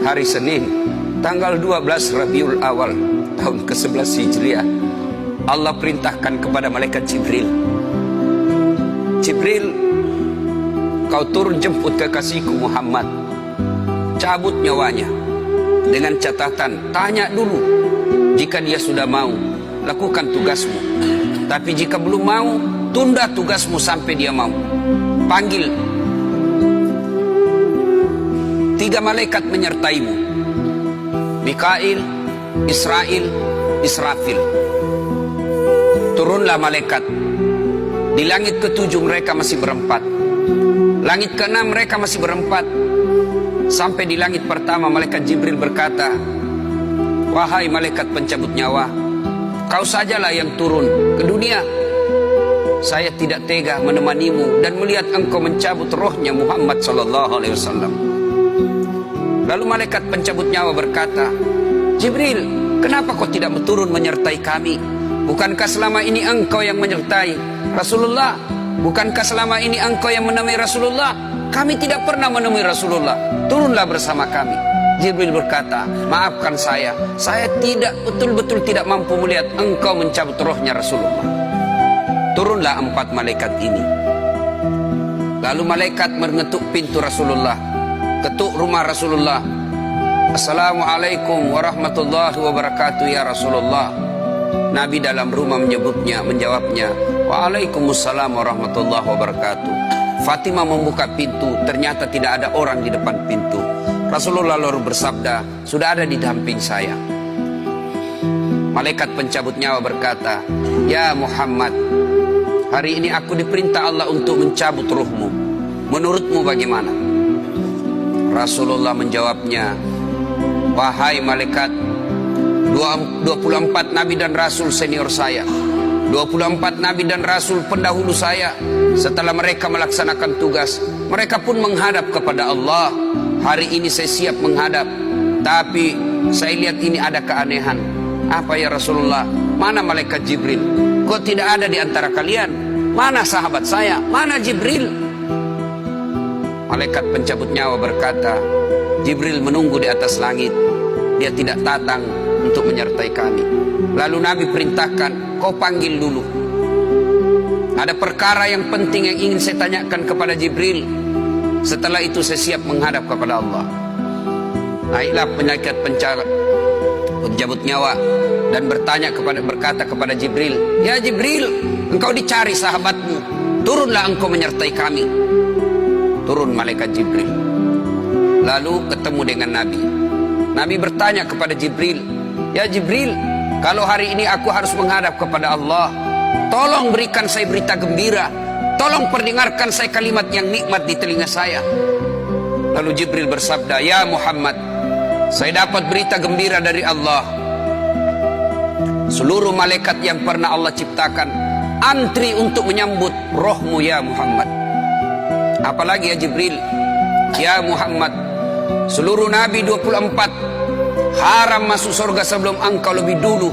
hari Senin, tanggal 12 Rabiul Awal, tahun ke-11 Hijriah, Allah perintahkan kepada malaikat Jibril, Jibril, kau turun jemput kekasihku Muhammad, cabut nyawanya, dengan catatan, tanya dulu, jika dia sudah mau, lakukan tugasmu. Tapi jika belum mau, tunda tugasmu sampai dia mau. Panggil 3 malaikat menyertaimu, Mikail, Israel, Israfil. Turunlah malaikat. Di langit ke-7 mereka masih berempat, langit ke-6 mereka masih berempat. Sampai di langit pertama malaikat Jibril berkata, wahai malaikat pencabut nyawa, kau sajalah yang turun ke dunia. Saya tidak tega menemanimu dan melihat engkau mencabut rohnya Muhammad SAW. Lalu malaikat pencabut nyawa berkata, Jibril, kenapa kau tidak turun menyertai kami? Bukankah selama ini engkau yang menyertai Rasulullah? Bukankah selama ini engkau yang menemui Rasulullah? Kami tidak pernah menemui Rasulullah. Turunlah bersama kami. Jibril berkata, maafkan saya tidak betul-betul tidak mampu melihat engkau mencabut rohnya Rasulullah. Turunlah 4 malaikat ini. Lalu malaikat mengetuk pintu Rasulullah, ketuk rumah Rasulullah. Assalamualaikum warahmatullahi wabarakatuh ya Rasulullah. Nabi dalam rumah menjawabnya, waalaikumsalam warahmatullahi wabarakatuh. Fatimah membuka pintu, ternyata tidak ada orang di depan pintu. Rasulullah lalu bersabda, sudah ada di samping saya. Malaikat pencabut nyawa berkata, ya Muhammad, hari ini aku diperintah Allah untuk mencabut ruhmu. Menurutmu bagaimana? Rasulullah menjawabnya, wahai malaikat, 24 nabi dan rasul senior saya, 24 nabi dan rasul pendahulu saya, setelah mereka melaksanakan tugas, mereka pun menghadap kepada Allah. Hari ini saya siap menghadap, tapi saya lihat ini ada keanehan. Apa ya Rasulullah? Mana malaikat Jibril? Kok tidak ada di antara kalian? Mana sahabat saya? Mana Jibril? Malaikat pencabut nyawa berkata, Jibril menunggu di atas langit. Dia tidak datang untuk menyertai kami. Lalu Nabi perintahkan, kau panggil dulu. Ada perkara yang penting yang ingin saya tanyakan kepada Jibril. Setelah itu saya siap menghadap kepada Allah. Naiklah malaikat pencabut nyawa dan berkata kepada Jibril, ya Jibril, engkau dicari sahabatmu, turunlah engkau menyertai kami. Turun malaikat Jibril, lalu ketemu dengan Nabi. Nabi bertanya kepada Jibril, ya Jibril, kalau hari ini aku harus menghadap kepada Allah, tolong berikan saya berita gembira, tolong perdengarkan saya kalimat yang nikmat di telinga saya. Lalu Jibril bersabda, ya Muhammad, saya dapat berita gembira dari Allah. Seluruh malaikat yang pernah Allah ciptakan antri untuk menyambut rohmu ya Muhammad. Apalagi ya Jibril, ya Muhammad, seluruh nabi 24 haram masuk surga sebelum engkau lebih dulu.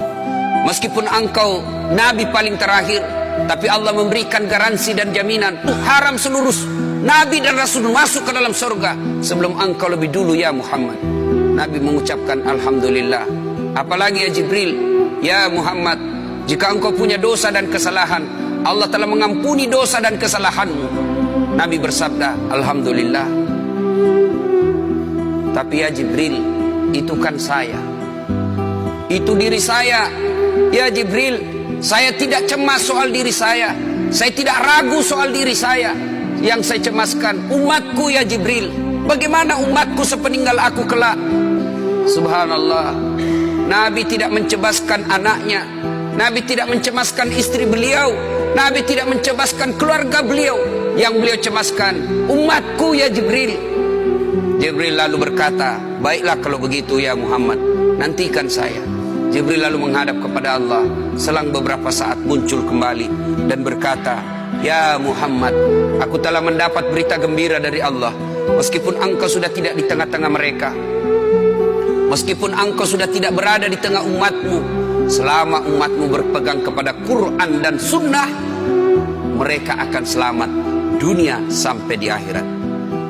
Meskipun engkau nabi paling terakhir, tapi Allah memberikan garansi dan jaminan, haram seluruh nabi dan rasul masuk ke dalam surga sebelum engkau lebih dulu ya Muhammad. Nabi mengucapkan alhamdulillah. Apalagi ya Jibril, ya Muhammad, jika engkau punya dosa dan kesalahan, Allah telah mengampuni dosa dan kesalahanmu. Nabi bersabda, alhamdulillah. Tapi ya Jibril, itu kan saya, itu diri saya. Ya Jibril, saya tidak cemas soal diri saya tidak ragu soal diri saya. Yang saya cemaskan umatku ya Jibril. Bagaimana umatku sepeninggal aku kelak? Subhanallah, Nabi tidak mencemaskan anaknya, Nabi tidak mencemaskan istri beliau, Nabi tidak mencemaskan keluarga beliau. Yang beliau cemaskan umatku ya Jibril. Jibril lalu berkata, baiklah kalau begitu ya Muhammad, nantikan saya. Jibril lalu menghadap kepada Allah. Selang beberapa saat muncul kembali dan berkata, ya Muhammad, aku telah mendapat berita gembira dari Allah. Meskipun engkau sudah tidak di tengah-tengah mereka, meskipun engkau sudah tidak berada di tengah umatmu, selama umatmu berpegang kepada Quran dan Sunnah, mereka akan selamat dunia sampai di akhirat.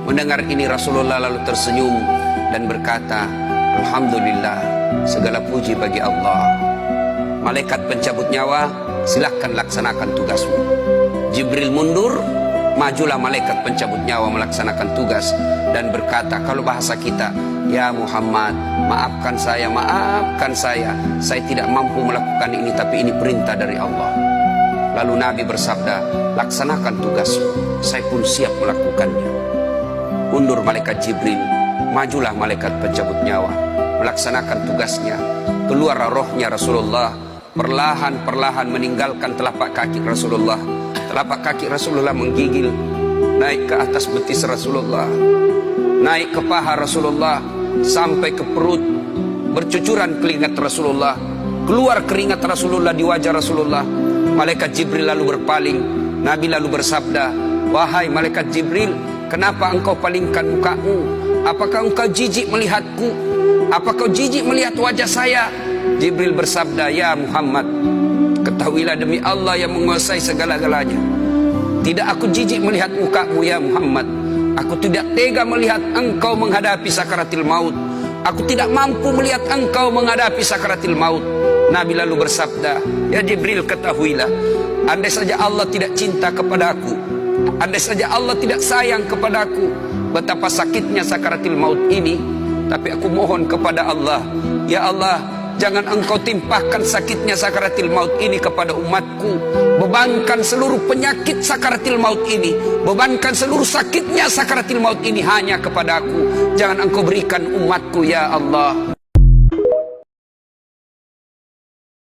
Mendengar ini Rasulullah lalu tersenyum, dan berkata, Alhamdulillah, segala puji bagi Allah. Malaikat pencabut nyawa, silahkan laksanakan tugasmu. Jibril mundur, majulah malaikat pencabut nyawa melaksanakan tugas dan berkata, kalau bahasa kita, ya Muhammad, maafkan saya tidak mampu melakukan ini, tapi ini perintah dari Allah. Lalu Nabi bersabda, laksanakan tugasmu, saya pun siap melakukannya. Mundur malaikat Jibril, majulah malaikat pencabut nyawa melaksanakan tugasnya. Keluar rohnya Rasulullah, perlahan-perlahan meninggalkan telapak kaki Rasulullah. Telapak kaki Rasulullah menggigil, naik ke atas betis Rasulullah, naik ke paha Rasulullah, sampai ke perut. Bercucuran keringat Rasulullah, keluar keringat Rasulullah di wajah Rasulullah. Malaikat Jibril lalu berpaling. Nabi lalu bersabda, wahai malaikat Jibril, kenapa engkau palingkan mukamu? Apakah engkau jijik melihatku? Apakah kau jijik melihat wajah saya? Jibril bersabda, ya Muhammad, ketahuilah demi Allah yang menguasai segala-galanya, tidak aku jijik melihat mukamu ya Muhammad. Aku tidak tega melihat engkau menghadapi sakaratil maut. Aku tidak mampu melihat engkau menghadapi sakaratil maut. Nabi lalu bersabda, ya Jibril, ketahuilah, andai saja Allah tidak cinta kepadaku, andai saja Allah tidak sayang kepadaku, betapa sakitnya sakaratil maut ini. Tapi aku mohon kepada Allah, ya Allah, jangan engkau timpahkan sakitnya sakaratil maut ini kepada umatku. Bebankan seluruh penyakit sakaratil maut ini, bebankan seluruh sakitnya sakaratil maut ini hanya kepada aku. Jangan engkau berikan umatku ya Allah.